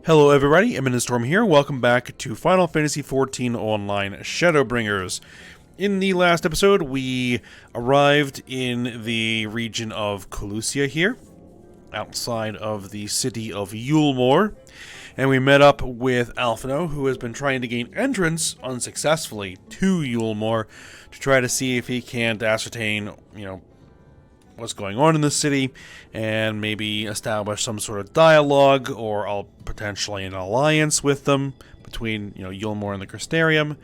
Hello everybody, Eminent Storm here. Welcome back to Final Fantasy XIV Online Shadowbringers. In the last episode, we arrived in the region of Eorzea here, outside of the city of Eulmore, and we met up with Alphino, who has been trying to gain entrance unsuccessfully to Eulmore to try to see if he can ascertain, what's going on in the city, and maybe establish some sort of dialogue or potentially an alliance with them between, Eulmore and the Crystarium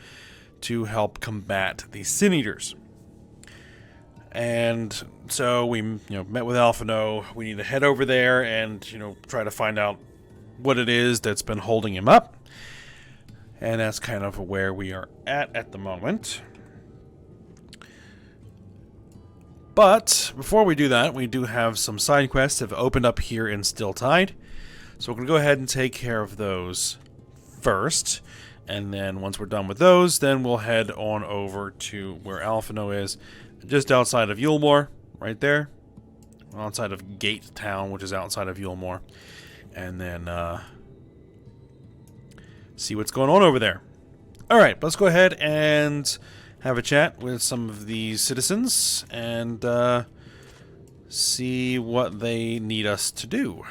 to help combat the Sin Eaters. And so we, met with Alphino. We need to head over there and, try to find out what it is that's been holding him up. And that's kind of where we are at the moment. But before we do that, we do have some side quests that have opened up here in Stilltide. So we're going to go ahead and take care of those first. And then once we're done with those, then we'll head on over to where Alphino is, just outside of Eulmore, right there. Outside of Gate Town, which is outside of Eulmore. And then see what's going on over there. Alright, let's go ahead and have a chat with some of these citizens and see what they need us to do.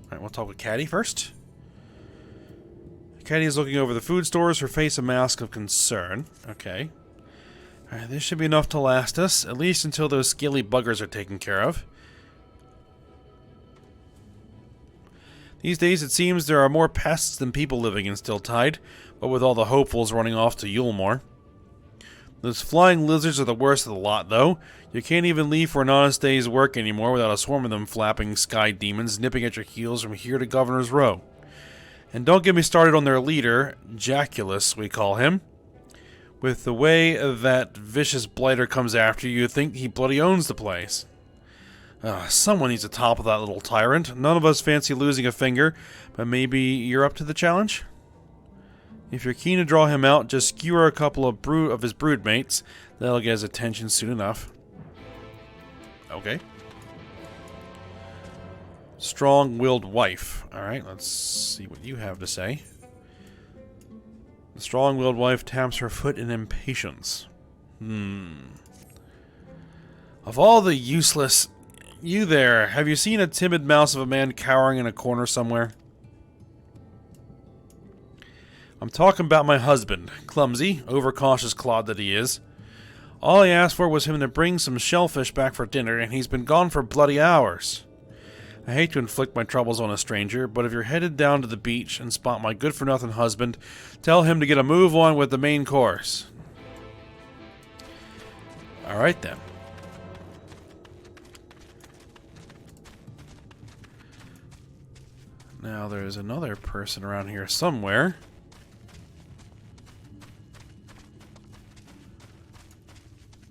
Alright, we'll talk with Caddy first. Caddy is looking over the food stores, her face a mask of concern. Okay. Alright, this should be enough to last us, at least until those scaly buggers are taken care of. These days it seems there are more pests than people living in Stilltide, but with all the hopefuls running off to Eulmore. Those flying lizards are the worst of the lot, though. You can't even leave for an honest day's work anymore without a swarm of them flapping sky demons nipping at your heels from here to Governor's Row. And don't get me started on their leader, Jaculus, we call him. With the way that vicious blighter comes after you, you'd think he bloody owns the place. Someone needs to topple that little tyrant. None of us fancy losing a finger, but maybe you're up to the challenge? If you're keen to draw him out, just skewer a couple of his broodmates. That'll get his attention soon enough. Okay. Strong-willed wife. Alright, let's see what you have to say. The strong-willed wife taps her foot in impatience. Of all the useless... You there, have you seen a timid mouse of a man cowering in a corner somewhere? I'm talking about my husband. Clumsy, overcautious clod that he is. All I asked for was him to bring some shellfish back for dinner, and he's been gone for bloody hours. I hate to inflict my troubles on a stranger, but if you're headed down to the beach and spot my good-for-nothing husband, tell him to get a move on with the main course. Alright then. Now there's another person around here somewhere.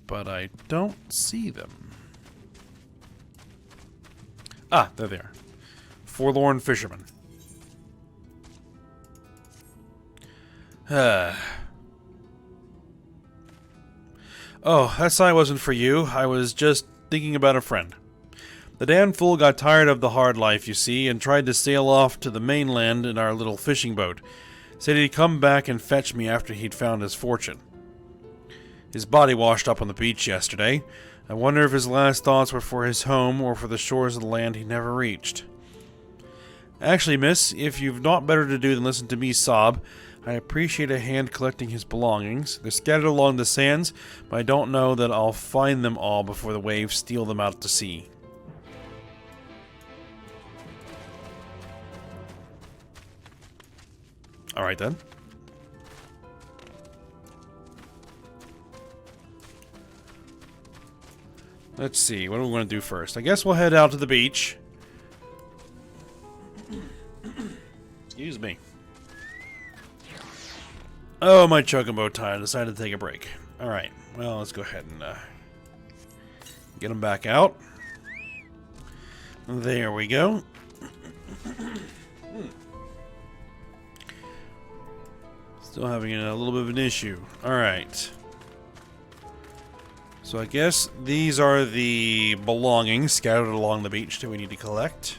But I don't see them. Ah, they're there. Forlorn fisherman. Oh, that sign wasn't for you. I was just thinking about a friend. The damn fool got tired of the hard life, you see, and tried to sail off to the mainland in our little fishing boat. Said he'd come back and fetch me after he'd found his fortune. His body washed up on the beach yesterday. I wonder if his last thoughts were for his home or for the shores of the land he never reached. Actually, miss, if you've naught better to do than listen to me sob, I appreciate a hand collecting his belongings. They're scattered along the sands, but I don't know that I'll find them all before the waves steal them out to sea. Alright then. Let's see, what do we want to do first? I guess we'll head out to the beach. Excuse me. Oh, my chocobo tie. I decided to take a break. Alright, well, let's go ahead and get him back out. There we go. Still having a little bit of an issue. Alright. So I guess these are the belongings scattered along the beach that we need to collect.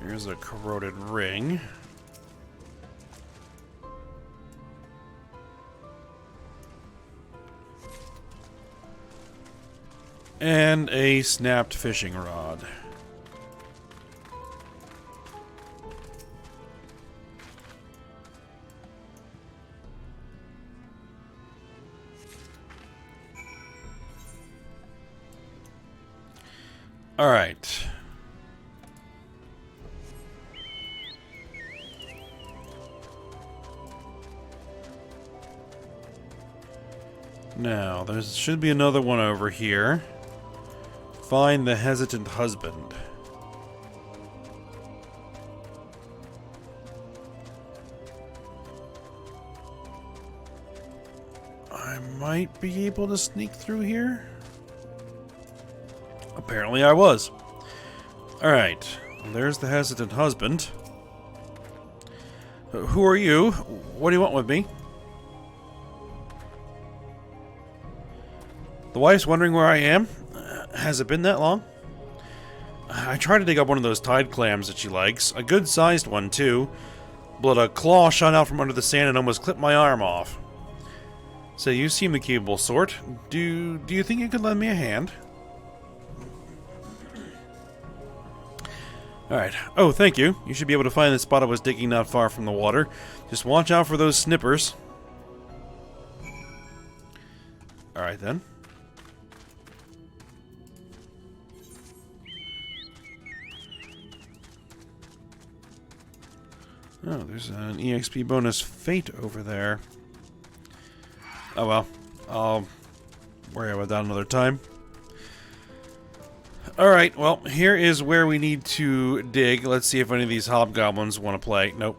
Here's a corroded ring. And a snapped fishing rod. All right. Now, there should be another one over here. Find the hesitant husband. I might be able to sneak through here. Apparently I was. Alright, there's the hesitant husband. Who are you? What do you want with me? The wife's wondering where I am. Has it been that long? I tried to dig up one of those tide clams that she likes. A good-sized one, too. But a claw shot out from under the sand and almost clipped my arm off. So you seem the capable sort. Do you think you could lend me a hand? Alright. Oh, thank you. You should be able to find the spot I was digging not far from the water. Just watch out for those snippers. Alright, then. Oh, there's an EXP bonus fate over there. Oh well. I'll worry about that another time. Alright, well, here is where we need to dig. Let's see if any of these hobgoblins want to play. Nope.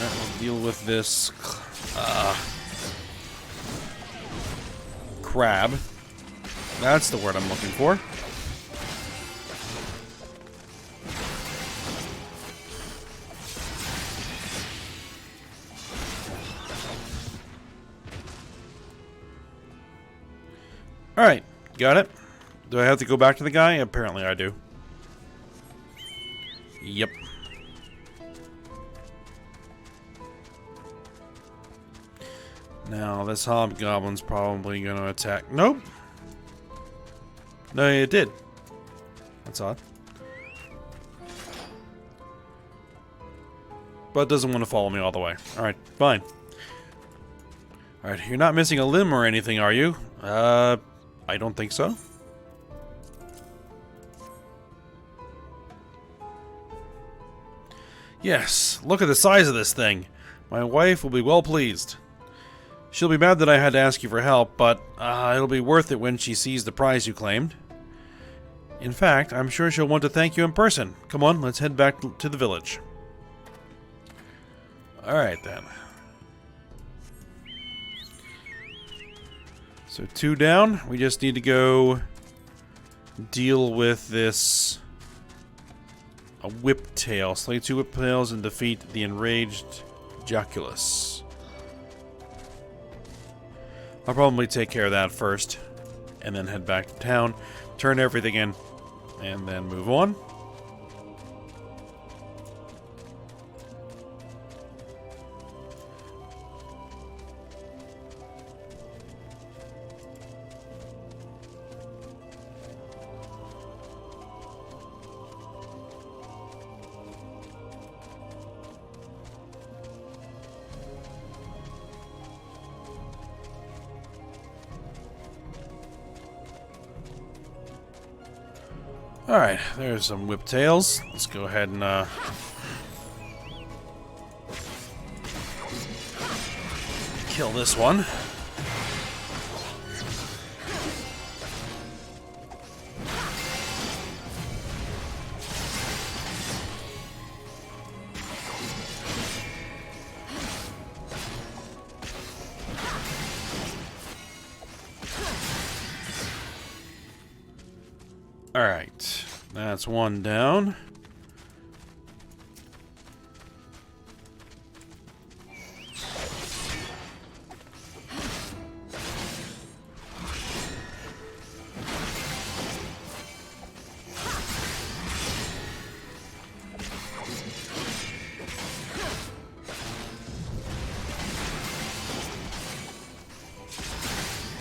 Alright, we'll deal with this crab. That's the word I'm looking for. Alright, got it. Do I have to go back to the guy? Apparently I do. Yep. Now, this hobgoblin's probably going to attack. Nope. No, it did. That's odd. But it doesn't want to follow me all the way. Alright, fine. Alright, you're not missing a limb or anything, are you? I don't think so. Yes, look at the size of this thing. My wife will be well pleased. She'll be mad that I had to ask you for help, but it'll be worth it when she sees the prize you claimed. In fact, I'm sure she'll want to thank you in person. Come on, let's head back to the village. Alright then. So 2 down. We just need to go deal with this a whiptail. Slay 2 whiptails and defeat the enraged Joculus. I'll probably take care of that first, and then head back to town, turn everything in, and then move on. Alright, there's some whiptails. Let's go ahead and kill this one. Alright. That's one down.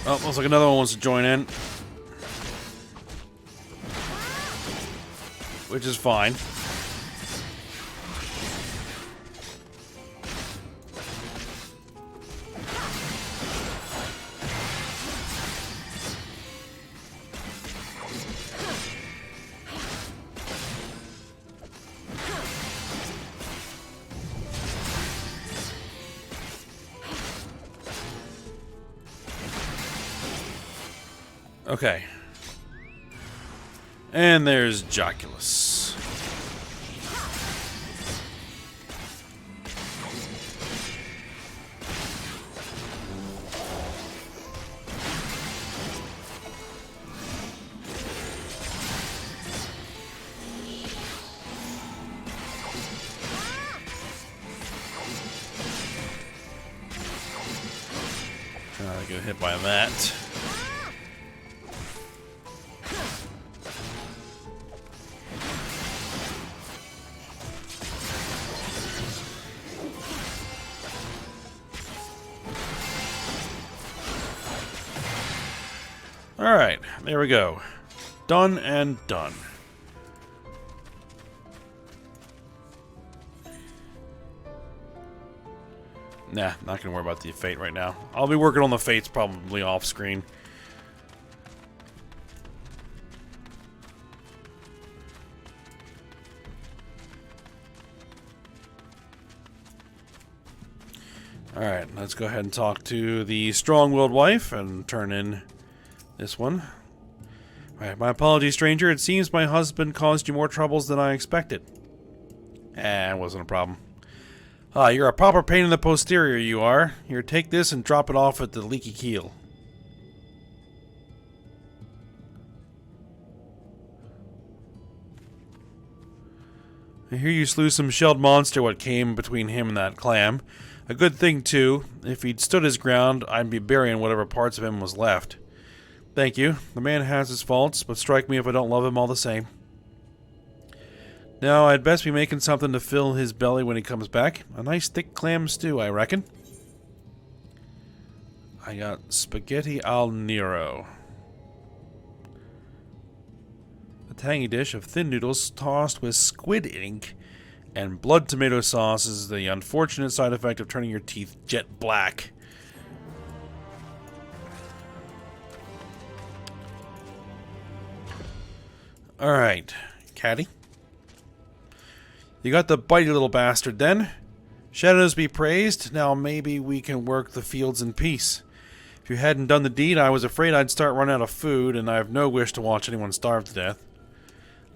Oh, looks like another one wants to join in. Which is fine. Okay. And there's Joculus. Trying to get hit by that. Alright, there we go. Done and done. Nah, not gonna worry about the fate right now. I'll be working on the fates probably off screen. Alright, let's go ahead and talk to the strong-willed wife and turn in this one. Alright, my apologies, stranger. It seems my husband caused you more troubles than I expected. It wasn't a problem. You're a proper pain in the posterior, you are. Here, take this and drop it off at the leaky keel. I hear you slew some shelled monster what came between him and that clam. A good thing, too. If he'd stood his ground, I'd be burying whatever parts of him was left. Thank you. The man has his faults, but strike me if I don't love him all the same. Now, I'd best be making something to fill his belly when he comes back. A nice thick clam stew, I reckon. I got spaghetti al Nero. A tangy dish of thin noodles tossed with squid ink and blood tomato sauce is the unfortunate side effect of turning your teeth jet black. Alright, Caddy. You got the bitey little bastard then. Shadows be praised, now maybe we can work the fields in peace. If you hadn't done the deed, I was afraid I'd start running out of food, and I have no wish to watch anyone starve to death.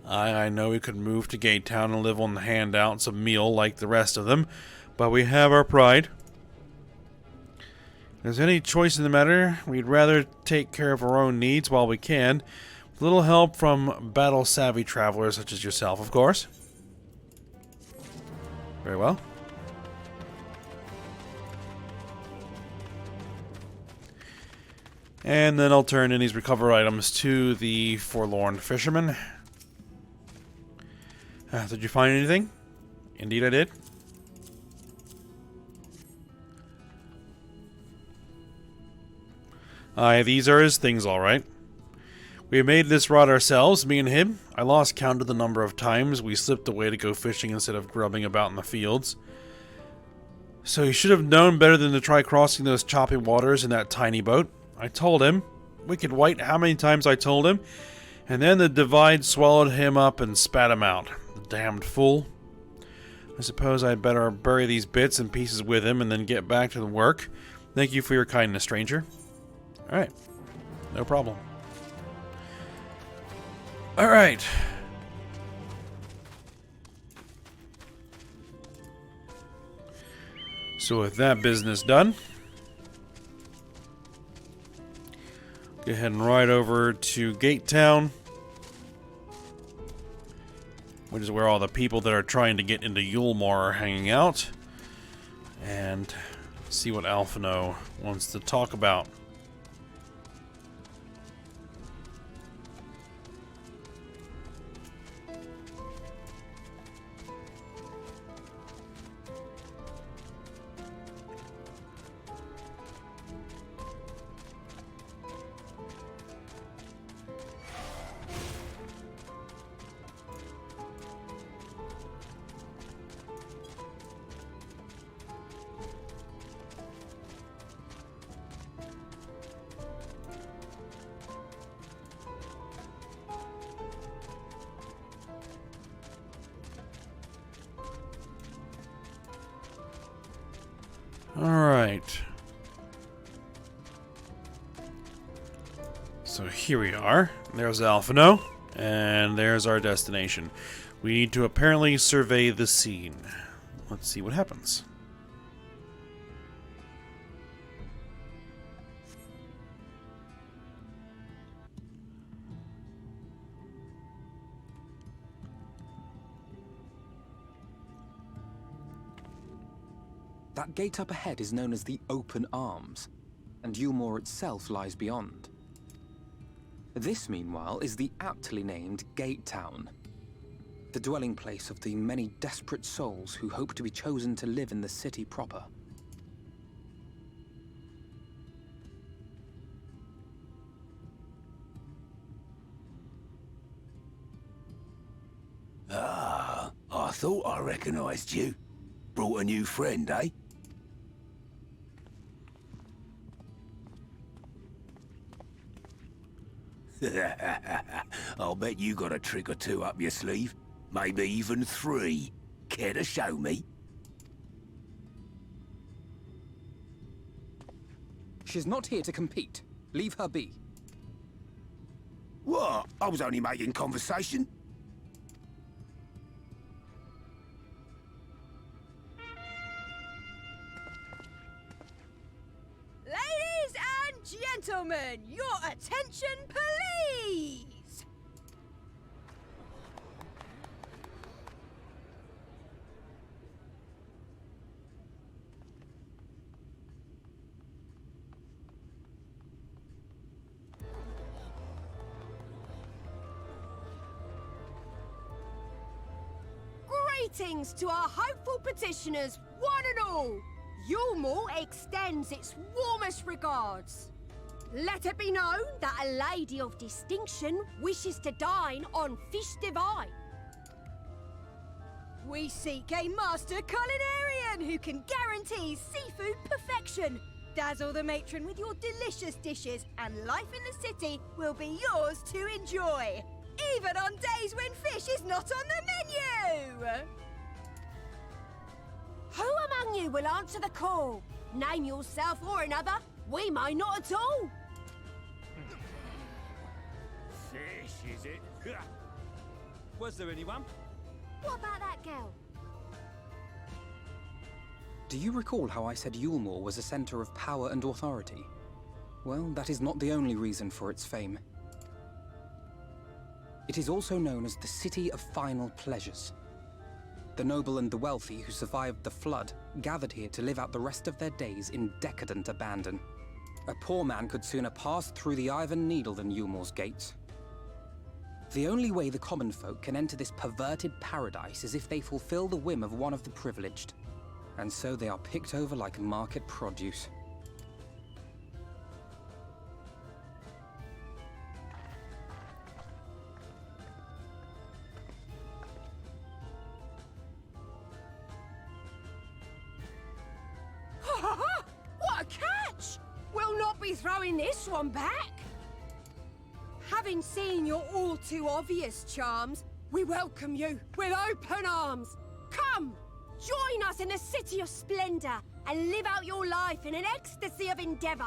I know we could move to Gate Town and live on the handouts of meal like the rest of them, but we have our pride. If there's any choice in the matter, we'd rather take care of our own needs while we can, with little help from battle-savvy travelers such as yourself, of course. Very well. And then I'll turn in these recovered items to the forlorn fisherman. Did you find anything? Indeed I did. These are his things, alright. We made this rod ourselves, me and him. I lost count of the number of times we slipped away to go fishing instead of grubbing about in the fields. So he should have known better than to try crossing those choppy waters in that tiny boat. I told him. Wicked white, how many times I told him. And then the divide swallowed him up and spat him out. The damned fool. I suppose I'd better bury these bits and pieces with him and then get back to the work. Thank you for your kindness, stranger. Alright. No problem. Alright. So with that business done, go ahead and ride over to Gate Town. which is where all the people that are trying to get into Yulmore are hanging out, and see what Alphino wants to talk about. Alright. So here we are. There's Alphino, and there's our destination. We need to apparently survey the scene. Let's see what happens. That gate up ahead is known as the Open Arms, and Yulmore itself lies beyond. This, meanwhile, is the aptly named Gate Town, the dwelling place of the many desperate souls who hope to be chosen to live in the city proper. Ah, I thought I recognized you. Brought a new friend, eh? I'll bet you got a trick or two up your sleeve. Maybe even 3. Care to show me? She's not here to compete. Leave her be. What? I was only making conversation. Ladies and gentlemen, your attention, please! Greetings to our hopeful petitioners, one and all! Yulmore extends its warmest regards. Let it be known that a lady of distinction wishes to dine on fish divine. We seek a master culinarian who can guarantee seafood perfection. Dazzle the matron with your delicious dishes, and life in the city will be yours to enjoy. Even on days when fish is not on the menu! Who among you will answer the call? Name yourself or another. We might not at all. Fish, is it? Was there anyone? What about that girl? Do you recall how I said Yulmore was a center of power and authority? Well, that is not the only reason for its fame. It is also known as the City of Final Pleasures. The noble and the wealthy who survived the flood gathered here to live out the rest of their days in decadent abandon. A poor man could sooner pass through the Iron Needle than Yulmore's gates. The only way the common folk can enter this perverted paradise is if they fulfill the whim of one of the privileged. And so they are picked over like market produce. What a catch! We'll not be throwing this one back. Having seen your all too obvious charms, we welcome you with open arms. Come, join us in a city of splendor and live out your life in an ecstasy of endeavor.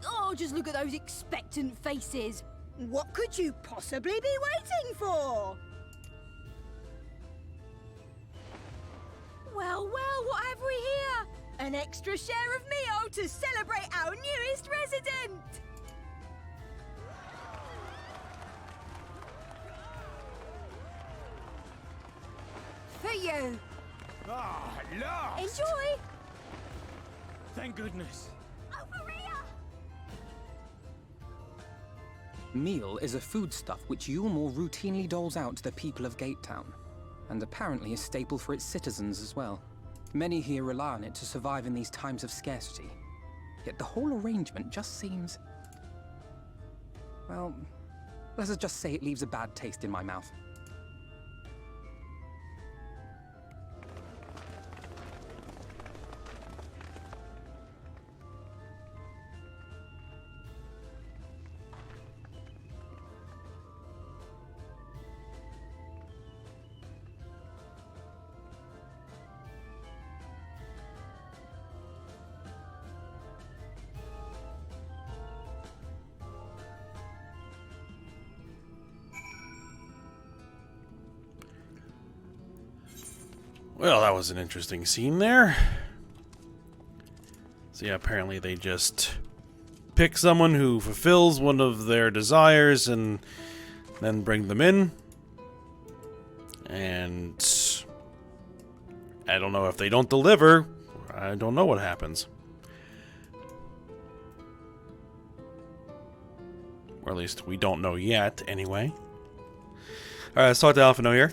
Oh, just look at those expectant faces. What could you possibly be waiting for? Well, what have we here? An extra share of meal to celebrate our newest resident! For you. Ah, at last! Enjoy! Thank goodness. Over here! Meal is a foodstuff which Yulmore routinely doles out to the people of Gatetown, and apparently a staple for its citizens as well. Many here rely on it to survive in these times of scarcity. Yet the whole arrangement just seems... well, let's just say it leaves a bad taste in my mouth. Well, that was an interesting scene there. So yeah, apparently they just pick someone who fulfills one of their desires and then bring them in. And I don't know if they don't deliver. I don't know what happens. Or at least we don't know yet, anyway. Alright, let's talk to Alphino here.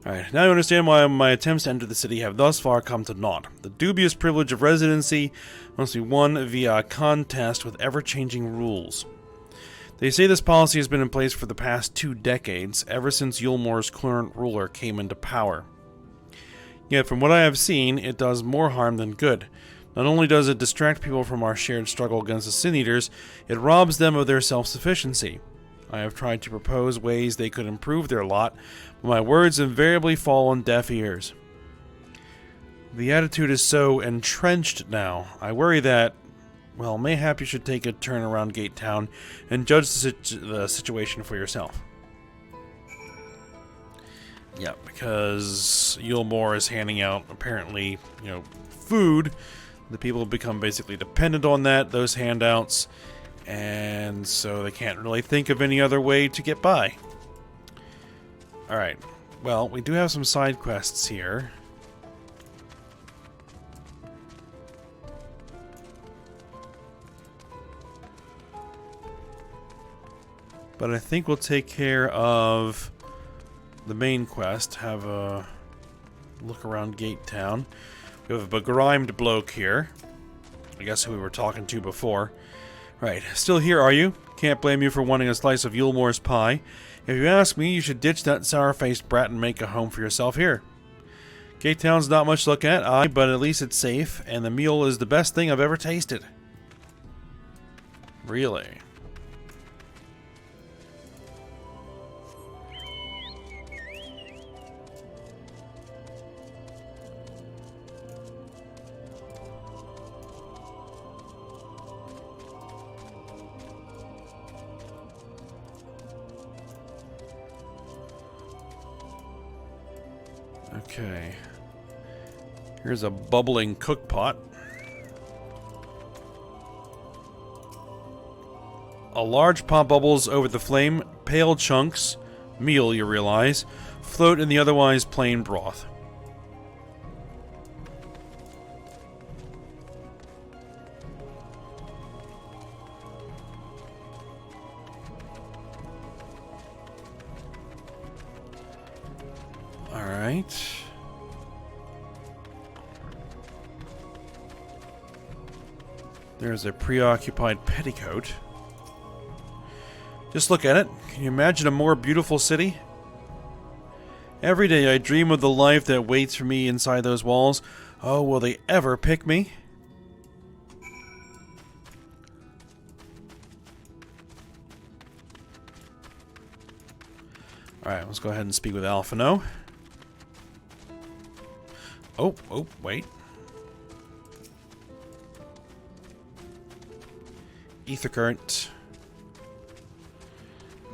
Alright, now you understand why my attempts to enter the city have thus far come to naught. The dubious privilege of residency must be won via a contest with ever-changing rules. They say this policy has been in place for the past 2 decades, ever since Yulmore's current ruler came into power. Yet, from what I have seen, it does more harm than good. Not only does it distract people from our shared struggle against the Sin Eaters, it robs them of their self-sufficiency. I have tried to propose ways they could improve their lot, but my words invariably fall on deaf ears. The attitude is so entrenched now. I worry that, well, mayhap you should take a turn around Gatetown and judge the situation for yourself. Yeah, because Yulmore is handing out, apparently, food. The people have become basically dependent on those handouts. And so they can't really think of any other way to get by. Alright. Well, we do have some side quests here. But I think we'll take care of the main quest. Have a look around Gatetown. We have a begrimed bloke here. I guess who we were talking to before. Right, still here, are you? Can't blame you for wanting a slice of Yulmore's pie. If you ask me, you should ditch that sour-faced brat and make a home for yourself here. Gatetown's not much to look at, but at least it's safe, and the meal is the best thing I've ever tasted. Really? Okay. Here's a bubbling cookpot. A large pot bubbles over the flame. Pale chunks, meal you realize, float in the otherwise plain broth. Alright. There's a preoccupied petticoat. Just look at it. Can you imagine a more beautiful city? Every day I dream of the life that waits for me inside those walls. Oh, will they ever pick me? Alright, let's go ahead and speak with Alphino. Oh, wait. Ether current.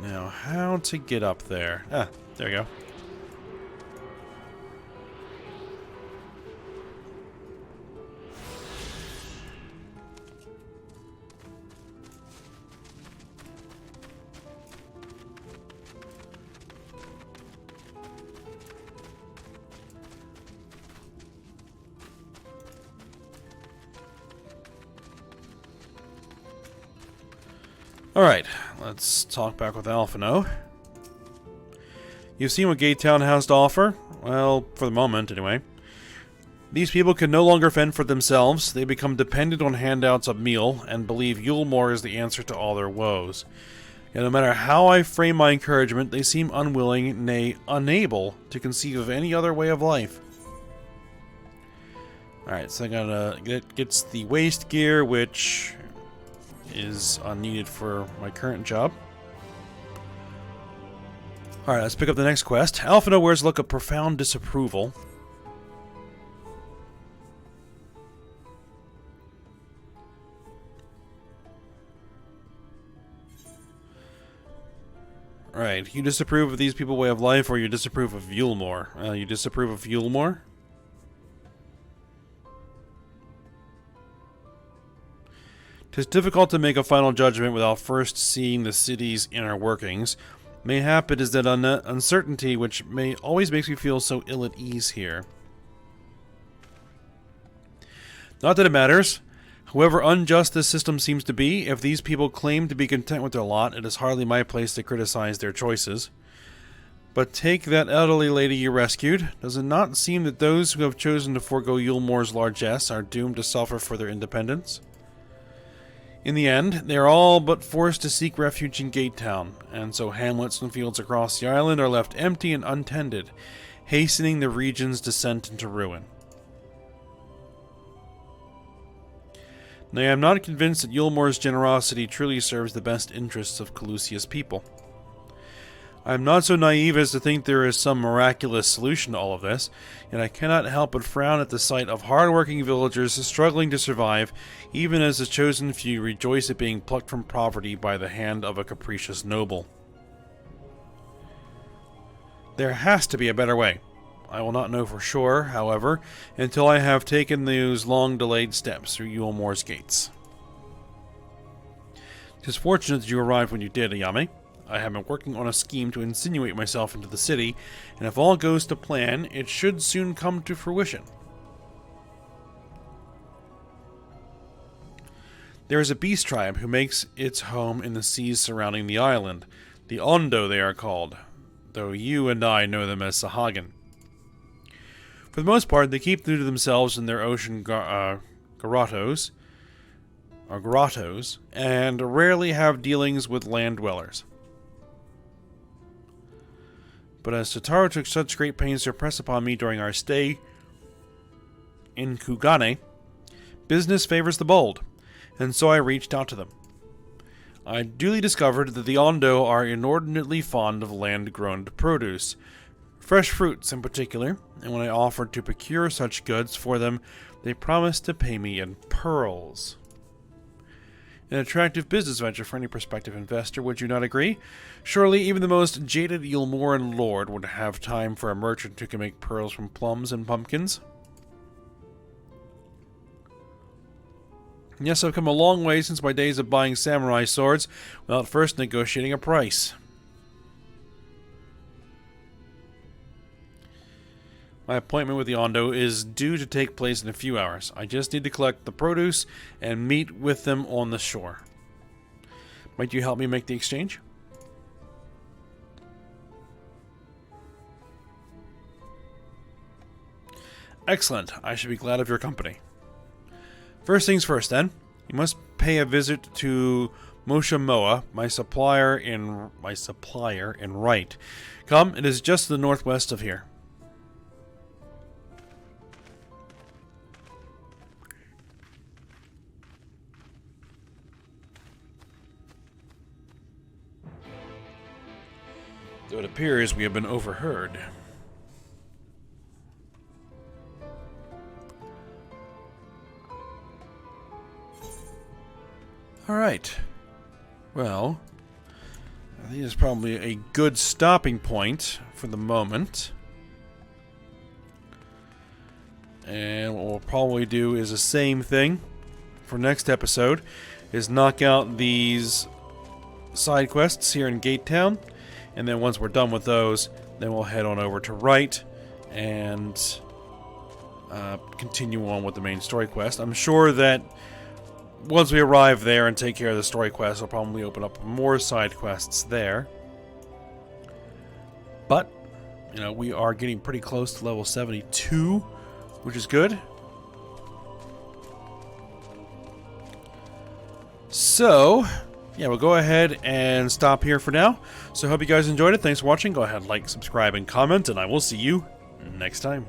Now, how to get up there? Ah, there we go. Alright, let's talk back with Alphino. You've seen what Gatetown has to offer? Well, for the moment, anyway. These people can no longer fend for themselves. They become dependent on handouts of meal, and believe Eulmore is the answer to all their woes. Yet no matter how I frame my encouragement, they seem unwilling, nay, unable, to conceive of any other way of life. Alright, so I gotta gets the waste gear, which is unneeded for my current job. Alright, let's pick up the next quest. Alphino wears a look of profound disapproval. Right, you disapprove of these people's way of life, or you disapprove of Eulmore? You disapprove of Eulmore? Tis difficult to make a final judgment without first seeing the city's inner workings. Mayhap it is that uncertainty which always makes me feel so ill at ease here. Not that it matters. However unjust this system seems to be, if these people claim to be content with their lot, it is hardly my place to criticize their choices. But take that elderly lady you rescued. Does it not seem that those who have chosen to forego Eulmore's largesse are doomed to suffer for their independence? In the end, they are all but forced to seek refuge in Gatetown, and so hamlets and fields across the island are left empty and untended, hastening the region's descent into ruin. Nay, I am not convinced that Eulmore's generosity truly serves the best interests of Calusia's people. I am not so naive as to think there is some miraculous solution to all of this, and I cannot help but frown at the sight of hard-working villagers struggling to survive, even as the chosen few rejoice at being plucked from poverty by the hand of a capricious noble. There has to be a better way. I will not know for sure, however, until I have taken those long-delayed steps through Eulmore's gates. 'Tis fortunate that you arrived when you did, Ayame. I have been working on a scheme to insinuate myself into the city, and if all goes to plan, it should soon come to fruition. There is a beast tribe who makes its home in the seas surrounding the island. The Ondo they are called, though you and I know them as Sahagan. For the most part, they keep to themselves in their ocean grottos, and rarely have dealings with land dwellers. But as Totaro took such great pains to impress upon me during our stay in Kugane, business favors the bold, and so I reached out to them. I duly discovered that the Ondo are inordinately fond of land-grown produce, fresh fruits in particular, and when I offered to procure such goods for them, they promised to pay me in pearls. An attractive business venture for any prospective investor, would you not agree? Surely even the most jaded Eulmoran lord would have time for a merchant who can make pearls from plums and pumpkins. Yes, I've come a long way since my days of buying samurai swords without first negotiating a price. My appointment with the Ondo is due to take place in a few hours. I just need to collect the produce and meet with them on the shore. Might you help me make the exchange? Excellent. I should be glad of your company. First things first, then. You must pay a visit to Moshamoa, my supplier in right. Come, it is just to the northwest of here. Though it appears we have been overheard. Alright. Well, I think it's probably a good stopping point for the moment. And what we'll probably do is the same thing for next episode, is knock out these side quests here in Gatetown. And then once we're done with those, then we'll head on over to Right and continue on with the main story quest. I'm sure that once we arrive there and take care of the story quest, I'll probably open up more side quests there. But, you know, we are getting pretty close to level 72, which is good. So, yeah, we'll go ahead and stop here for now. So, hope you guys enjoyed it. Thanks for watching. Go ahead, like, subscribe, and comment, and I will see you next time.